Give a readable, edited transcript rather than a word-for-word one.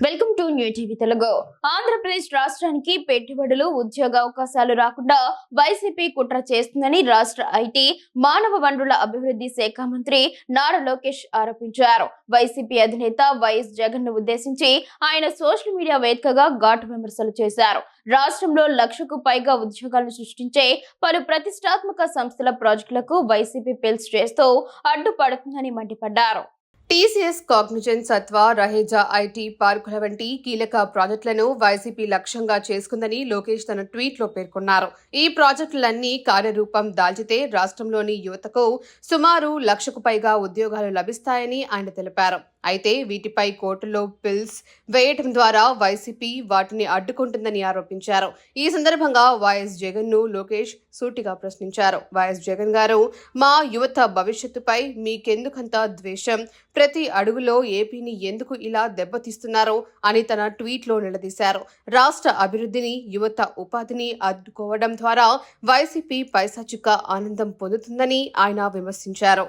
Welcome to new TV Telugu. Andhra Pradesh రాష్ట్రానికి పెట్టుబడులు ఉద్యోగ అవకాశాలు రాకుండా వైసీపీ కుట్ర చేస్తుందని రాష్ట్ర ఐటీ మానవ వనరుల అభివృద్ధి శాఖ మంత్రి నారా లోకేష్ ఆరోపించారు. వైసీపీ అధినేత వైఎస్ జగన్ ను ఉద్దేశించి ఆయన సోషల్ మీడియా వేదికగా ఘాటు విమర్శలు చేశారు. రాష్ట్రంలో 1,00,000కు పైగా ఉద్యోగాలను సృష్టించే పలు ప్రతిష్టాత్మక సంస్థల ప్రాజెక్టులకు వైసీపీ పిల్స్ చేస్తూ అడ్డుపడుతుందని మండిపడ్డారు. TCS, Cognizant, Satva, Raheja IT పార్కుల వంటి కీలక ప్రాజెక్టులను వైసీపీ లక్ష్యంగా చేసుకుందని లోకేష్ తన ట్వీట్లో పేర్కొన్నారు. ఈ ప్రాజెక్టులన్నీ కార్యరూపం దాల్చితే రాష్ట్రంలోని యువతకు సుమారు 1,00,000కు పైగా ఉద్యోగాలు లభిస్తాయని ఆయన తెలిపారు. అయితే వీటిపై కోర్టులో పిల్స్ వేయటం ద్వారా వైసీపీ వాటిని అడ్డుకుంటుందని ఆరోపించారు. ఈ సందర్భంగా వైఎస్ జగన్ ను లోకేష్ సూటిగా ప్రశ్నించారు. వైఎస్ జగన్ గారు, మా యువత భవిష్యత్తుపై మీకెందుకంత ద్వేషం? ప్రతి అడుగులో ఏపీని ఎందుకు ఇలా దెబ్బతీస్తున్నారో అని తన ట్వీట్లో నిలదీశారు. రాష్ట్ర అభివృద్ధిని, యువత ఉపాధిని అడ్డుకోవడం ద్వారా వైసీపీ పైశాచిక ఆనందం పొందుతుందని ఆయన విమర్శించారు.